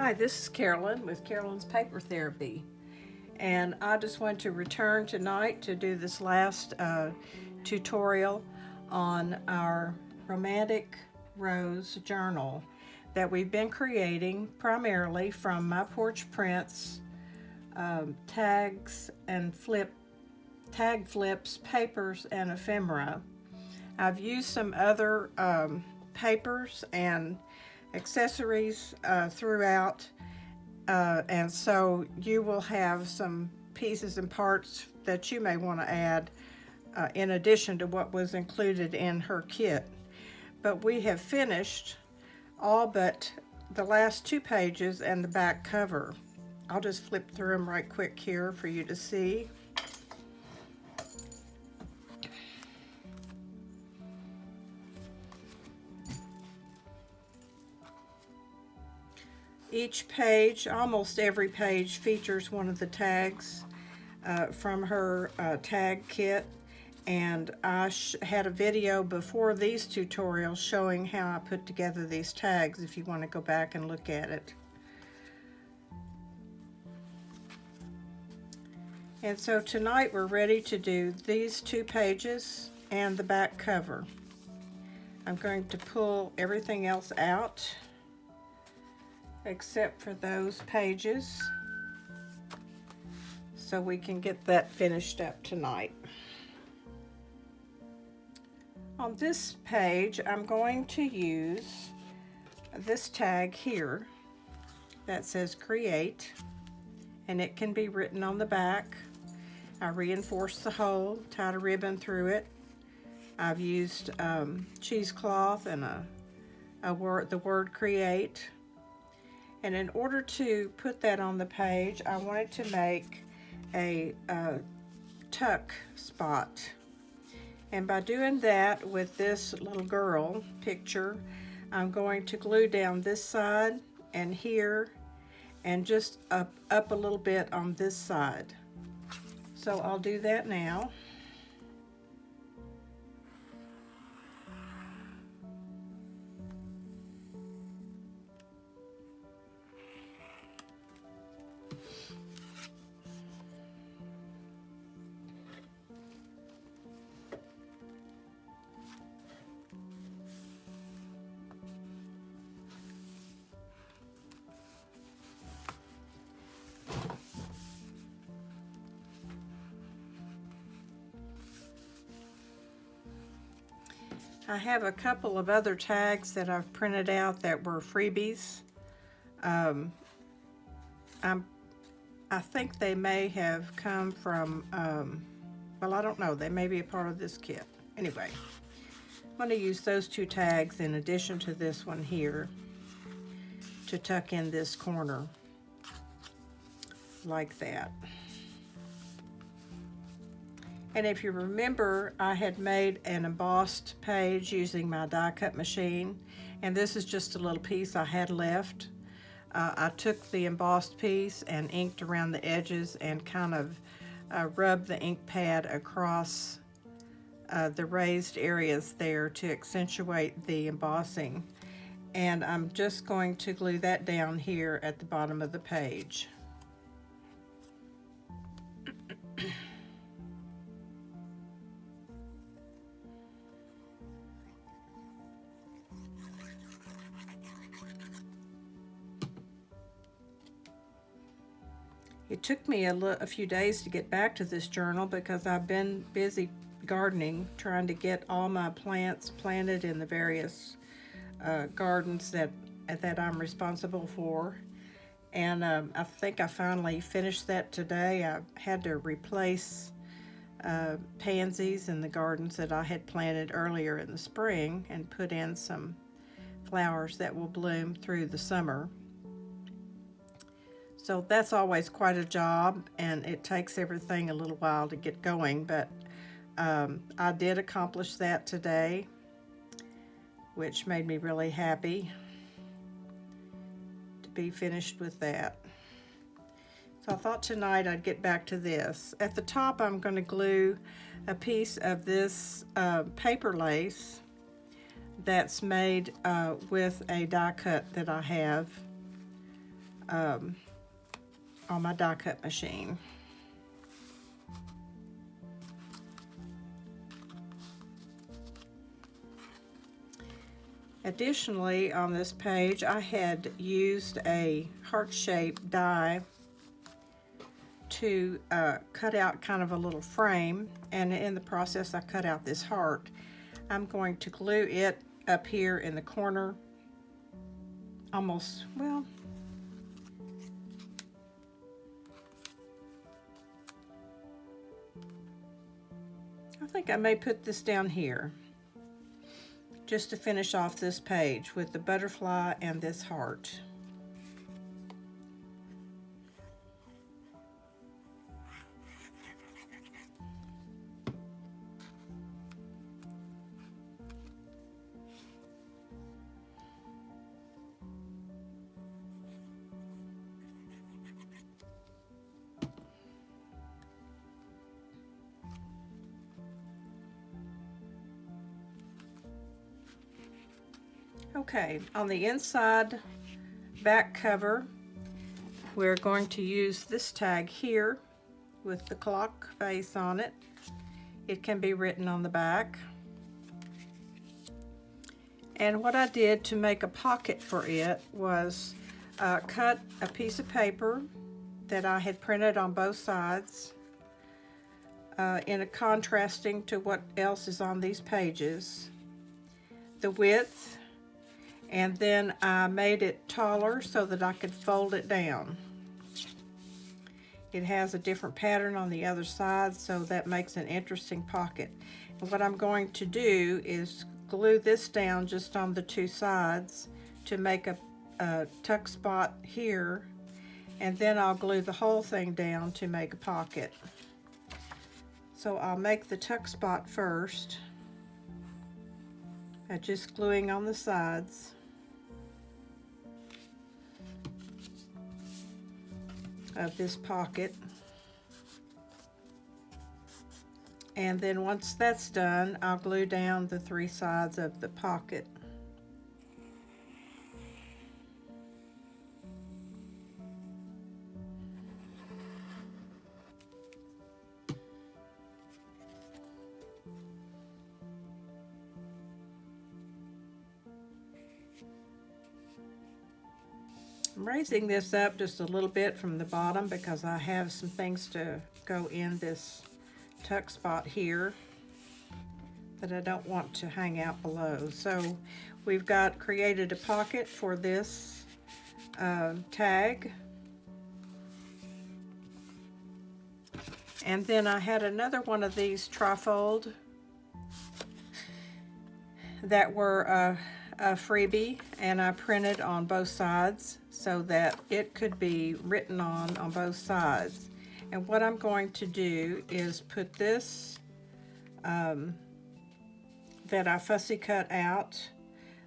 Hi, this is Carolyn with Carolyn's Paper Therapy, and I just want to return tonight to do this last tutorial on our Romantic Rose journal that we've been creating primarily from my Porch prints, tags and tag flips, papers, and ephemera. I've used some other papers and accessories throughout, and so you will have some pieces and parts that you may want to add in addition to what was included in her kit. But we have finished all but the last 2 pages and the back cover. I'll just flip through them right quick here for you to see. Each page, almost every page, features one of the tags from her tag kit, and I had a video before these tutorials showing how I put together these tags if you want to go back and look at it. And so tonight we're ready to do these 2 pages and the back cover. I'm going to pull everything else out except for those pages so we can get that finished up tonight. On this page, I'm going to use this tag here that says create, and it can be written on the back. I reinforced the hole, tied a ribbon through it. I've used cheesecloth and the word create. And in order to put that on the page, I wanted to make a tuck spot. And by doing that with this little girl picture, I'm going to glue down this side and here, and just up a little bit on this side. So I'll do that now. I have a couple of other tags that I've printed out that were freebies. I think they may have come from, well, I don't know, they may be a part of this kit. Anyway, I'm going to use those 2 tags in addition to this one here to tuck in this corner like that. And if you remember, I had made an embossed page using my die cut machine, and this is just a little piece I had left. I took the embossed piece and inked around the edges and kind of rubbed the ink pad across the raised areas there to accentuate the embossing. And I'm just going to glue that down here at the bottom of the page. It took me a few days to get back to this journal because I've been busy gardening, trying to get all my plants planted in the various gardens that I'm responsible for. And I think I finally finished that today. I had to replace pansies in the gardens that I had planted earlier in the spring and put in some flowers that will bloom through the summer. So that's always quite a job, and it takes everything a little while to get going, but I did accomplish that today, which made me really happy to be finished with that. So I thought tonight I'd get back to this. At the top, I'm going to glue a piece of this paper lace that's made with a die cut that I have on my die cut machine. Additionally, on this page, I had used a heart-shaped die to cut out kind of a little frame, and in the process I cut out this heart. I'm going to glue it up here in the corner, almost, well, I think I may put this down here just to finish off this page with the butterfly and this heart. Okay, on the inside back cover, we're going to use this tag here with the clock face on it. It can be written on the back. And what I did to make a pocket for it was cut a piece of paper that I had printed on both sides in a contrasting to what else is on these pages, the width, and then I made it taller so that I could fold it down. It has a different pattern on the other side, so that makes an interesting pocket. And what I'm going to do is glue this down just on the two sides to make a tuck spot here, and then I'll glue the whole thing down to make a pocket. So I'll make the tuck spot first, just gluing on the sides. Of this pocket, and then once that's done, I'll glue down the three sides of the pocket. I'm raising this up just a little bit from the bottom because I have some things to go in this tuck spot here that I don't want to hang out below. So we've got created a pocket for this tag. And then I had another one of these trifold that were a freebie, and I printed on both sides so that it could be written on both sides. And what I'm going to do is put this that I fussy cut out,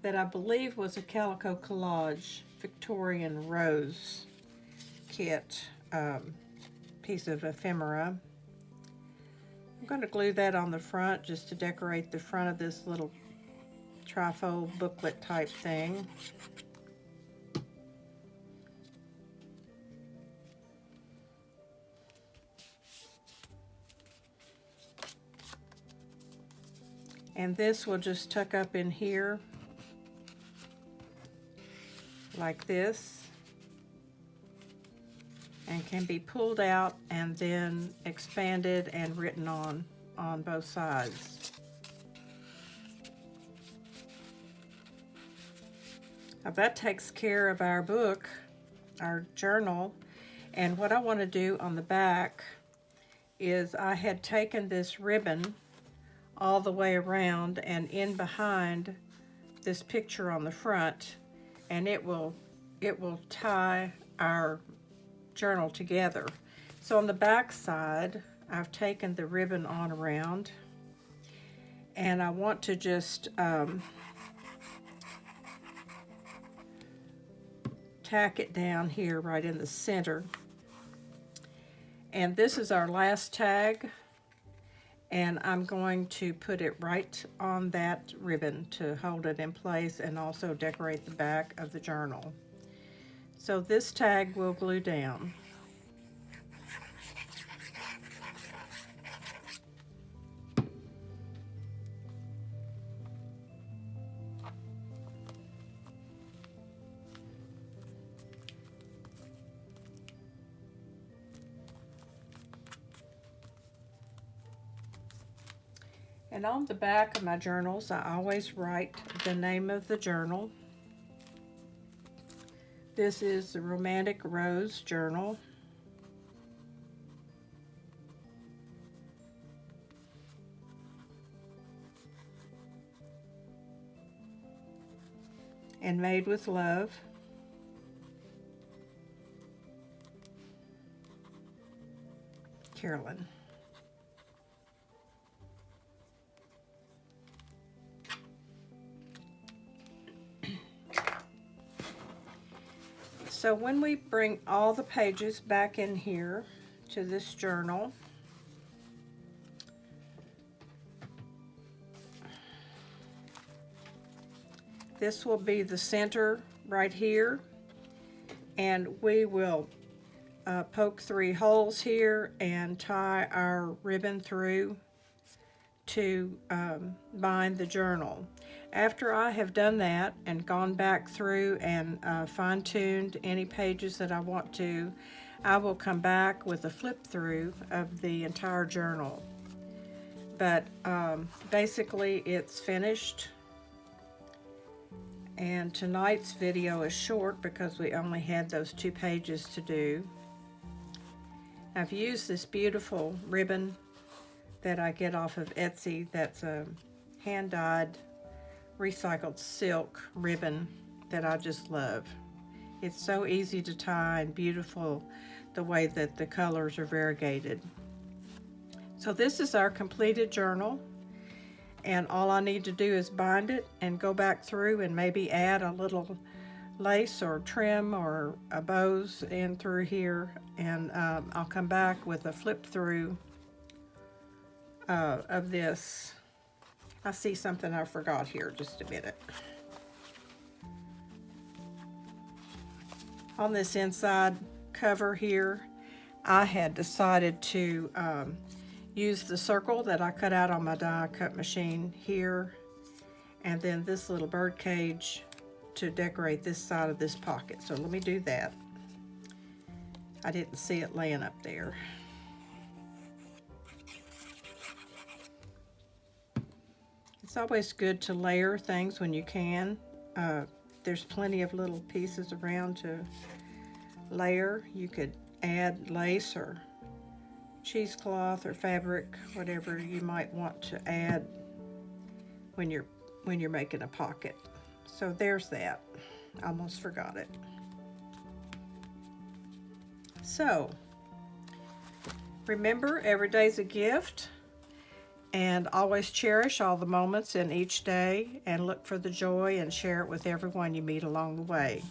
that I believe was a Calico Collage Victorian Rose kit piece of ephemera. I'm going to glue that on the front just to decorate the front of this little trifold booklet type thing. And this will just tuck up in here like this, and can be pulled out and then expanded and written on both sides. Now that takes care of our book, our journal. And what I want to do on the back is I had taken this ribbon all the way around and in behind this picture on the front, and it will tie our journal together. So on the back side, I've taken the ribbon on around, and I want to just tack it down here right in the center. And this is our last tag, and I'm going to put it right on that ribbon to hold it in place and also decorate the back of the journal. So this tag will glue down. And on the back of my journals, I always write the name of the journal. This is the Romantic Rose Journal. And Made with Love. Carolyn. So when we bring all the pages back in here to this journal, this will be the center right here, and we will poke 3 holes here and tie our ribbon through to bind the journal. After I have done that and gone back through and fine-tuned any pages that I want to, I will come back with a flip through of the entire journal. But basically it's finished, and tonight's video is short because we only had those 2 pages to do. I've used this beautiful ribbon that I get off of Etsy. That's a hand-dyed recycled silk ribbon that I just love. It's so easy to tie and beautiful the way that the colors are variegated. So this is our completed journal, and all I need to do is bind it and go back through and maybe add a little lace or trim or a bows in through here, and I'll come back with a flip through of this. I see something I forgot here, just a minute. On this inside cover here, I had decided to use the circle that I cut out on my die cut machine here, and then this little bird cage to decorate this side of this pocket. So let me do that. I didn't see it laying up there. It's always good to layer things when you can. There's plenty of little pieces around to layer. You could add lace or cheesecloth or fabric, whatever you might want to add when you're making a pocket. So there's that. Almost forgot it. So remember, every day's a gift, and always cherish all the moments in each day and look for the joy and share it with everyone you meet along the way.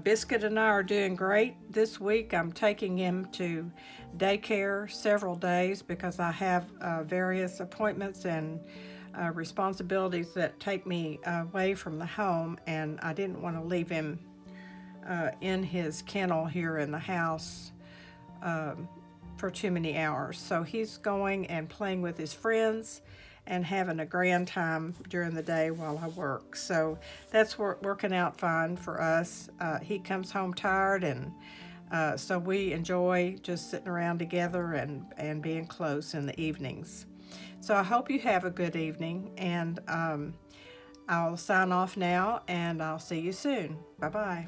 Biscuit and I are doing great. This week I'm taking him to daycare several days because I have various appointments and responsibilities that take me away from the home, and I didn't want to leave him in his kennel here in the house for too many hours. So he's going and playing with his friends and having a grand time during the day while I work. So that's working out fine for us. He comes home tired, and so we enjoy just sitting around together and being close in the evenings. So I hope you have a good evening, and I'll sign off now, and I'll see you soon. Bye-bye.